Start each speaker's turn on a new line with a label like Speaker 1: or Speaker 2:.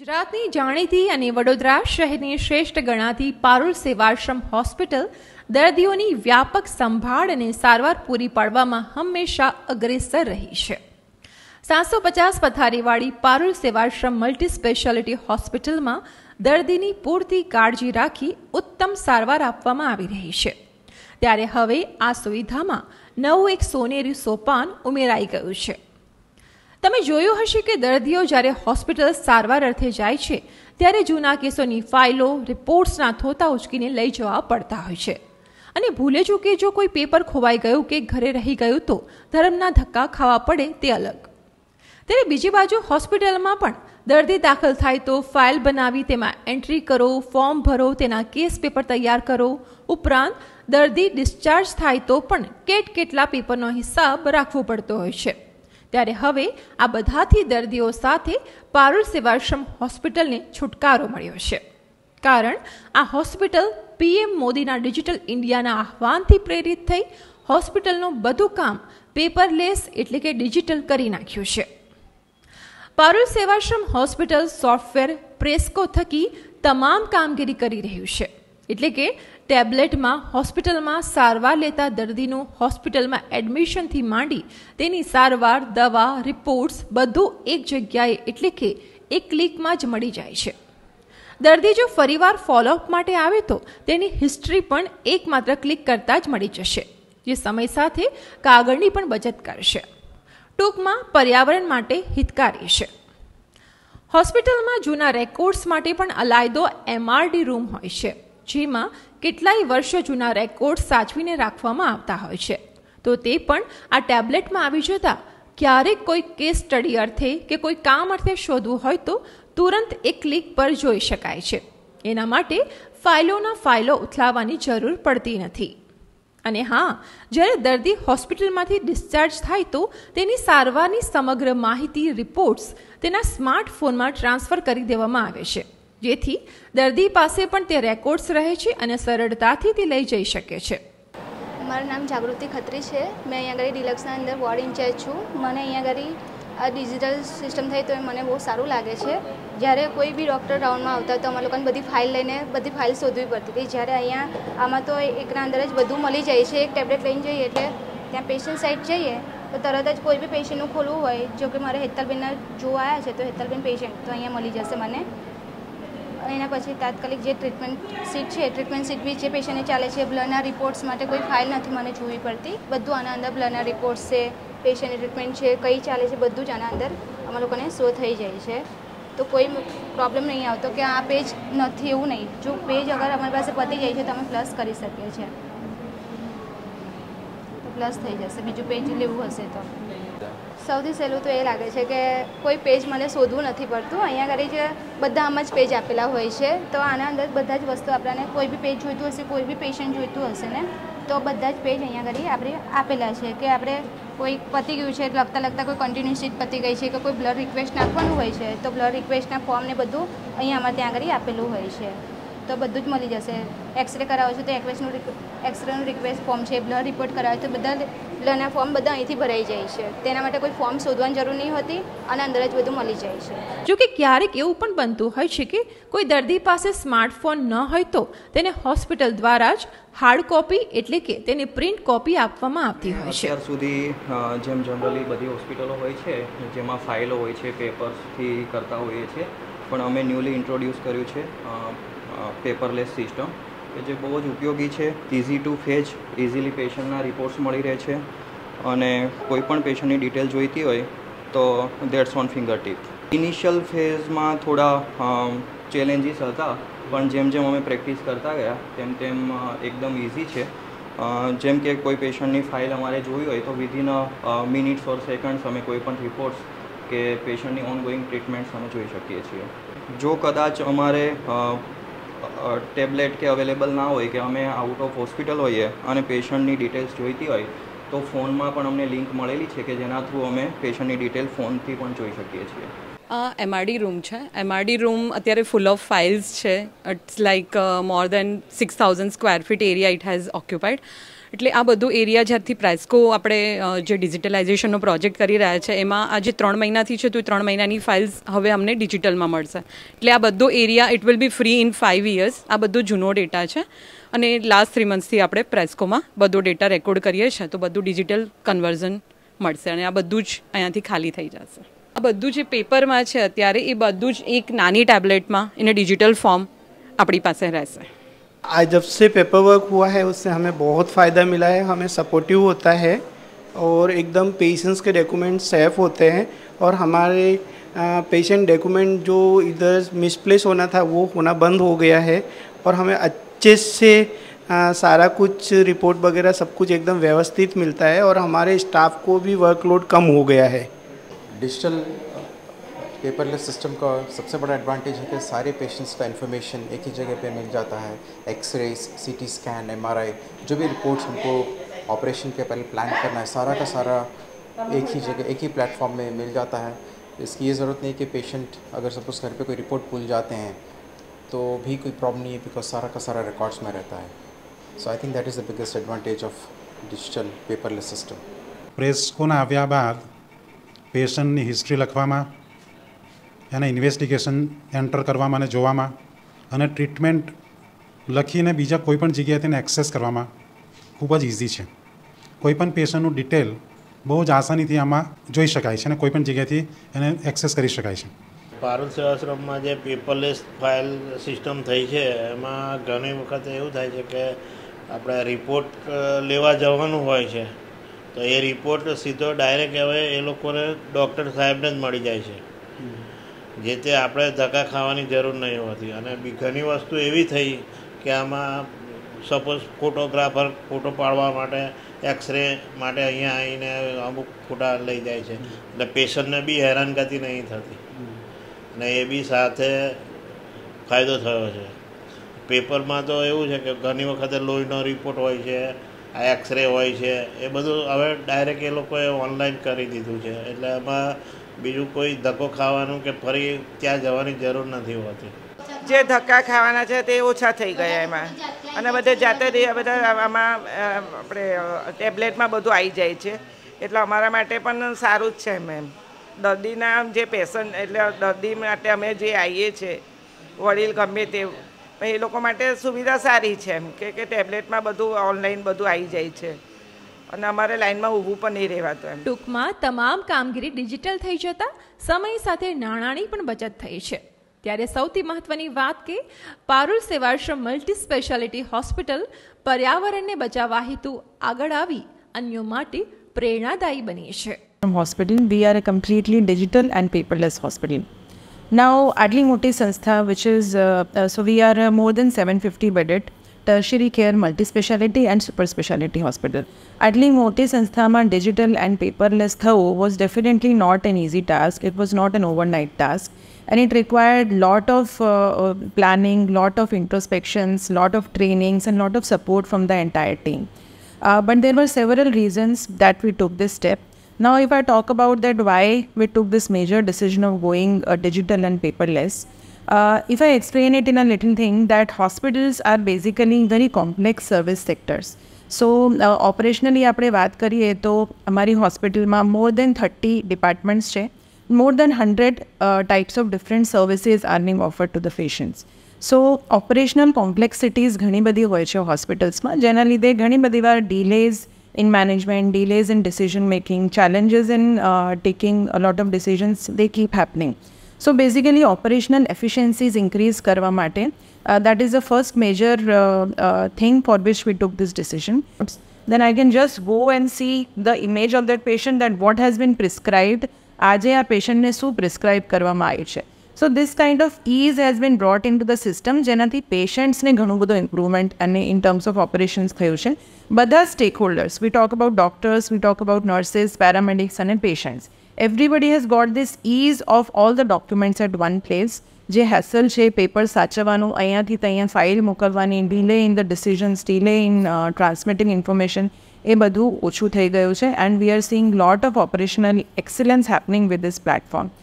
Speaker 1: ગુજરાતની જાણીતી અને વડોદરા શહેરની શ્રેષ્ઠ ગણાતી પારુલ સેવાશ્રમ હોસ્પિટલ દર્દીઓની વ્યાપક સંભાળ અને સારવાર પૂરી પાડવામાં હંમેશા અગ્રેસર રહી છે. 750 પથારીવાળી પારુલ સેવાશ્રમ મલ્ટી સ્પેશિયાલિટી હોસ્પિટલમાં દર્દીની પૂરતી કાળજી રાખી ઉત્તમ સારવાર આપવામાં આવી રહી છે. ત્યારે હવે આ સુવિધામાં નવું એક સોનેરી સોપાન ઉમેરાઈ ગયું છે. તમે જોયું હશે કે દર્દીઓ જ્યારે હોસ્પિટલ સારવાર અર્થે જાય છે ત્યારે જૂના કેસોની ફાઇલો રિપોર્ટ્સના થોતા ઉચકીને લઈ જવા પડતા હોય છે અને ભૂલે ચૂકે જો કોઈ પેપર ખોવાઈ ગયું કે ઘરે રહી ગયું તો ધર્મના ધક્કા ખાવા પડે તે અલગ. ત્યારે બીજી બાજુ હોસ્પિટલમાં પણ દર્દી દાખલ થાય તો ફાઇલ બનાવી તેમાં એન્ટ્રી કરો, ફોર્મ ભરો, તેના કેસ પેપર તૈયાર કરો, ઉપરાંત દર્દી ડિસ્ચાર્જ થાય તો પણ કેટલા પેપરનો હિસાબ રાખવો પડતો હોય છે. ત્યારે હવે આ બધાથી દર્દીઓ સાથે પારુલ સેવાશ્રમ હોસ્પિટલને છુટકારો મળ્યો છે. કારણ આ હોસ્પિટલ પીએમ મોદીના ડિજિટલ ઇન્ડિયાના આહવાનથી પ્રેરિત થઈ હોસ્પિટલનું બધું કામ પેપરલેસ એટલે કે ડિજિટલ કરી નાખ્યું છે. પારુલ સેવાશ્રમ હોસ્પિટલ સોફ્ટવેર પ્રેસ્કો થકી તમામ કામગીરી કરી રહ્યું છે. એટલે કે ટેબ્લેટમાં હોસ્પિટલમાં સારવાર લેતા દર્દીનું હોસ્પિટલમાં એડમિશનથી માંડી તેની સારવાર, દવા, રિપોર્ટ્સ બધું એક જગ્યાએ એટલે કે એક ક્લિકમાં જ મળી જાય છે. દર્દી જો ફરીવાર ફોલોઅપ માટે આવે તો તેની હિસ્ટ્રી પણ એકમાત્ર ક્લિક કરતાં જ મળી જશે, જે સમય સાથે કાગળની પણ બચત કરશે. ટૂંકમાં પર્યાવરણ માટે હિતકારી છે. હોસ્પિટલમાં જૂના રેકોર્ડ્સ માટે પણ અલાયદો એમઆરડી રૂમ હોય છે, જેમાં કેટલાય વર્ષો જૂના રેકોર્ડ સાચવીને રાખવામાં આવતા હોય છે. તો તે પણ આ ટેબ્લેટમાં આવી જતા ક્યારેક કોઈ કેસ સ્ટડી અર્થે કે કોઈ કામ અર્થે શોધવું હોય તો તુરંત એક ક્લિક પર જોઈ શકાય છે. એના માટે ફાઇલો ઉથલાવવાની જરૂર પડતી નથી. અને હા, જ્યારે દર્દી હોસ્પિટલમાંથી ડિસ્ચાર્જ થાય તો તેની સારવારની સમગ્ર માહિતી, રિપોર્ટ્સ તેના સ્માર્ટફોનમાં ટ્રાન્સફર કરી દેવામાં આવે છે, જેથી દર્દી પાસે પણ તે રેકોર્ડ્સ રહે છે અને સરળતાથી તે લઈ જઈ શકે છે.
Speaker 2: મારું નામ જાગૃતિ ખત્રી છે. મેં અહીંયા આગળ ડિલક્સના અંદર વોર્ડ ઇન્ચાર્જ છું. મને અહીંયા આગળ આ ડિજિટલ સિસ્ટમ થઈ તો મને બહુ સારું લાગે છે. જ્યારે કોઈ બી ડૉક્ટર રાઉન્ડમાં આવતા તો અમે લોકોને બધી ફાઇલ લઈને બધી ફાઇલ શોધવી પડતી હતી. જ્યારે અહીંયા આમાં તો એકના અંદર જ બધું મળી જાય છે. એક ટેબ્લેટ લઈને જઈએ એટલે ત્યાં પેશન્ટ સાઇડ જઈએ તો તરત જ કોઈ બી પેશન્ટનું ખોલવું હોય, જો કે મારે હેતલબેનના જોવા આવ્યા છે તો હેતલબેન પેશન્ટ તો અહીંયા મળી જશે મને. એના પછી તાત્કાલિક જે ટ્રીટમેન્ટ સીટ છે, ટ્રીટમેન્ટ સીટ બી જે પેશન્ટને ચાલે છે. બ્લડના રિપોર્ટ્સ માટે કોઈ ફાઇલ નથી મને જોવી પડતી. બધું આના અંદર બ્લડના રિપોર્ટ્સ છે, પેશન્ટની ટ્રીટમેન્ટ છે, કઈ ચાલે છે, બધું જ આના અંદર અમારા લોકોને શો થઈ જાય છે. તો કોઈ પ્રોબ્લેમ નહીં આવતો કે આ પેજ નથી એવું નહીં. જો પેજ અગર અમારી પાસે પતી જાય છે તો અમે પ્લસ કરી શકીએ છીએ. તો પ્લસ થઈ જશે બીજું પેજ લેવું હશે તો. સૌથી સહેલું તો એ લાગે છે કે કોઈ પેજ મને શોધવું નથી પડતું. અહીંયા આગળ જ બધા આમ જ પેજ આપેલા હોય છે. તો આના અંદર બધા જ વસ્તુ આપણને કોઈ બી પેજ જોઈતું હશે, કોઈ બી પેશન્ટ જોઈતું હશે ને તો બધા જ પેજ અહીંયા આગળ આપણે આપેલા છે કે આપણે કોઈ પતી ગયું છે લખતા કોઈ કન્ટિન્યુ સીટ પતી ગઈ છે કે કોઈ બ્લડ રિક્વેસ્ટ નાખવાનું હોય છે તો બ્લડ રિક્વેસ્ટના ફોર્મ ને બધું અહીંયા અમારે ત્યાં આગળ આપેલું હોય છે. તો બધું જ મળી જશે. એક્સરે કરાવો છો તો એક્સરેનું રિક્વેસ્ટ ફોર્મ છે, બ્લડ રિપોર્ટ કરાવે તો બધા બ્લડના ફોર્મ બધા અહીંથી ભરાઈ જાય છે. તેના માટે કોઈ ફોર્મ શોધવાની જરૂર નહીં હોતી અને અંદર જ બધું મળી જાય છે.
Speaker 1: જો કે ક્યારેક એવું પણ બનતું હોય છે કે કોઈ દર્દી પાસે સ્માર્ટફોન ન હોય તો તેને હોસ્પિટલ દ્વારા જ હાર્ડ કોપી એટલે કે તેની પ્રિન્ટ કોપી આપવામાં આવતી હોય છે.
Speaker 3: અત્યાર સુધી જેમ જનરલી બધી હોસ્પિટલો હોય છે જેમાં ફાઇલો હોય છે, પેપર્સથી કરતા હોઈએ છીએ, પણ અમે ન્યૂલી ઇન્ટ્રોડ્યુસ કર્યું છે પેપરલેસ સિસ્ટમ કે જે બહુ જ ઉપયોગી છે. ઇઝી ટુ ફેચ, ઇઝીલી પેશન્ટના રિપોર્ટ્સ મળી રહે છે અને કોઈ પણ પેશન્ટની ડિટેલ જોઈતી હોય તો that's on finger tip. Initial ફેઝમાં થોડા ચેલેન્જીસ હતા, પણ જેમ જેમ અમે પ્રેક્ટિસ કરતા ગયા તેમ એકદમ ઇઝી છે. જેમ કે કોઈ પેશન્ટની ફાઇલ અમારે જોઈ હોય તો વિધિન મિનિટ્સ ઓર સેકન્ડ્સ અમે કોઈ પણ રિપોર્ટ્સ કે પેશન્ટની ઓનગોઈંગ ટ્રીટમેન્ટ્સ અમે જોઈ શકીએ છીએ. જો કદાચ અમારે ટેબ્લેટ કે અવેલેબલ ના હોય કે અમે આઉટ ઓફ હોસ્પિટલ હોઈએ અને પેશન્ટની ડિટેલ્સ જોઈતી હોય તો ફોનમાં પણ અમને લિંક મળેલી છે કે જેના થ્રુ અમે પેશન્ટની ડિટેલ ફોનથી પણ જોઈ શકીએ છીએ.
Speaker 4: એમઆરડી રૂમ છે. એમઆરડી રૂમ અત્યારે ફૂલ ઓફ ફાઇલ્સ છે. It's like more than 6000 square feet area it has occupied. એટલે આ બધું એરિયા જ્યારથી પ્રેસ્કો આપણે જે ડિજિટલાઇઝેશનનો પ્રોજેક્ટ કરી રહ્યા છે એમાં આ જે 3 મહિનાથી છે તો 3 મહિનાની ફાઇલ્સ હવે અમને ડિજિટલમાં મળશે. એટલે આ બધો area it will be free in 5 years. આ બધો જૂનો ડેટા છે અને લાસ્ટ 3 મંથ્સથી આપણે પ્રેસ્કોમાં બધો ડેટા રેકોર્ડ કરીએ છીએ તો બધું ડિજિટલ કન્વર્ઝન મળશે અને આ બધું જ અહીંયાથી ખાલી થઈ જશે. આ બધું જે પેપરમાં છે અત્યારે એ બધું જ એક નાની ટેબ્લેટમાં એને ડિજિટલ ફોર્મ આપણી પાસે રહેશે.
Speaker 5: आज जब से पेपर वर्क हुआ है उससे हमें बहुत फ़ायदा मिला है. हमें सपोर्टिव होता है और एकदम पेशेंट्स के डॉक्यूमेंट सेफ होते हैं और हमारे पेशेंट डॉक्यूमेंट जो इधर मिसप्लेस होना था वो होना बंद हो गया है और हमें अच्छे से सारा कुछ रिपोर्ट वगैरह सब कुछ एकदम व्यवस्थित मिलता है और हमारे स्टाफ को भी वर्कलोड कम हो गया है.
Speaker 6: डिजिटल पेपरलेस सिस्टम का सबसे बड़ा एडवांटेज है कि सारे पेशेंट्स का इन्फॉर्मेशन एक ही जगह पे मिल जाता है. एक्सरेज, सीटी स्कैन, एमआरआई, जो भी रिपोर्ट्स उनको ऑपरेशन के पहले प्लान करना है सारा का सारा एक ही जगह एक ही प्लेटफॉर्म में मिल जाता है. इसकी ये ज़रूरत नहीं कि पेशेंट अगर सपोज़ घर पे कोई रिपोर्ट भूल जाते हैं तो भी कोई प्रॉब्लम नहीं है बिकॉज सारा का सारा रिकॉर्ड्स में रहता है. So I think that is the biggest advantage of digital paperless system.
Speaker 7: પ્રેસ્કોના આવ્યા બાદ પેશન્ટની હિસ્ટ્રી લખવામાં, એને ઇન્વેસ્ટિગેશન એન્ટર કરવામાં અને જોવામાં અને ટ્રીટમેન્ટ લખીને બીજા કોઈપણ જગ્યાએથી એને એક્સેસ કરવામાં ખૂબ જ ઇઝી છે. કોઈપણ પેશન્ટનું ડિટેલ બહુ જ આસાનીથી આમાં જોઈ શકાય છે અને કોઈપણ જગ્યાએથી એને એક્સેસ કરી શકાય છે.
Speaker 8: પારુલ સેવાશ્રમમાં જે પેપરલેસ ફાઇલ સિસ્ટમ થઈ છે એમાં ઘણી વખત એવું થાય છે કે આપણે રિપોર્ટ લેવા જવાનું હોય છે તો એ રિપોર્ટ સીધો ડાયરેક્ટ હવે એ લોકોને ડૉક્ટર સાહેબને જ મળી જાય છે જે તે આપણે ધક્કા ખાવાની જરૂર નહીં હોતી. અને ઘણી વસ્તુ એવી થઈ કે આમાં સપોઝ ફોટોગ્રાફર ફોટો પાડવા માટે એક્સરે માટે અહીંયા આવીને અમુક ફોટા લઈ જાય છે એટલે પેશન્ટને બી હેરાનગતિ નહીં થતી અને એ બી સાથે ફાયદો થયો છે. પેપરમાં તો એવું છે કે ઘણી વખતે લોહીનો રિપોર્ટ હોય છે, આ એક્સરે હોય છે, એ બધું હવે ડાયરેક્ટ એ લોકોએ ઓનલાઈન કરી દીધું છે એટલે એમાં બીજું કોઈ ધક્કો ખાવાનું કે ફરી ત્યાં જવાની જરૂર નથી હોતી.
Speaker 9: જે ધક્કા ખાવાના છે તે ઓછા થઈ ગયા એમાં અને બધે જાતે બધા આમાં આપણે ટેબ્લેટમાં બધું આવી જાય છે એટલે અમારા માટે પણ સારું જ છે. મેમ દર્દીના જે પેશન્ટ એટલે દર્દી માટે અમે જે આવીએ છીએ વડીલ ગમે તે એ લોકો માટે સુવિધા સારી છે એમ કે ટેબ્લેટમાં બધું ઓનલાઈન બધું આવી જાય છે અને અમારે લાઈનમાં ઊભું પણ નહીં રહેવાતું એમ.
Speaker 1: ટૂંકમાં તમામ કામગીરી ડિજિટલ થઈ જતા સમય સાથે નાણાંની પણ બચત થઈ છે. ત્યારે સૌથી મહત્વની વાત કે પારુલ સેવાશ્રમ મલ્ટી સ્પેશિયાલિટી હોસ્પિટલ પર્યાવરણને બચાવવા હેતુ આગળ આવી અન્યો માટે પ્રેરણાદાયી બની છે.
Speaker 10: Hospital, we are a completely digital and paperless hospital. Now, Adli Moti Sanstha, which is, so we are more than 750 bedded tertiary care multi-speciality and super speciality hospital. Adli Moti Sanstha digital and paperless was definitely not an easy task. It was not an overnight task. And it required lot of planning, lot of introspections, lot of trainings and lot of support from the entire team. But there were several reasons that we took this step. Now, if I talk about that why we took this major decision of going digital and paperless, if I explain it in a little thing, that hospitals are basically very complex service sectors. So, operationally, આપણે વાત કરીએ તો અમારી હોસ્પિટલમાં more than 30 departments છે. More than 100 types of different services are being offered to the patients. So, operational complexities ઘણી બધી હોય છે હોસ્પિટલ્સમાં જેના લીધે ઘણી બધી વાર delays in management, delays in decision making, challenges in taking a lot of decisions, they keep happening. So basically operational efficiencies increase karva mate. That is the first major thing for which we took this decision. Then I can just go and see the image of that patient, that what has been prescribed. Aje a patient ne su prescribe karvama આવી છે. So this kind of ease has been brought into the system જેનાથી પેશન્ટ્સને ઘણું બધું improvement અને in terms of operations થયું છે. બધા stakeholders, we talk about doctors, we talk about nurses, paramedics અને patients, everybody has got this ease of all the documents at one place. જે hassle છે પેપર સાચવવાનું, અહીંયાથી ત્યાં ફાઇલ મોકલવાની, delay in the decisions, delay in transmitting information, એ બધું ઓછું થઈ ગયું છે. And we are seeing lot of operational excellence happening with this platform.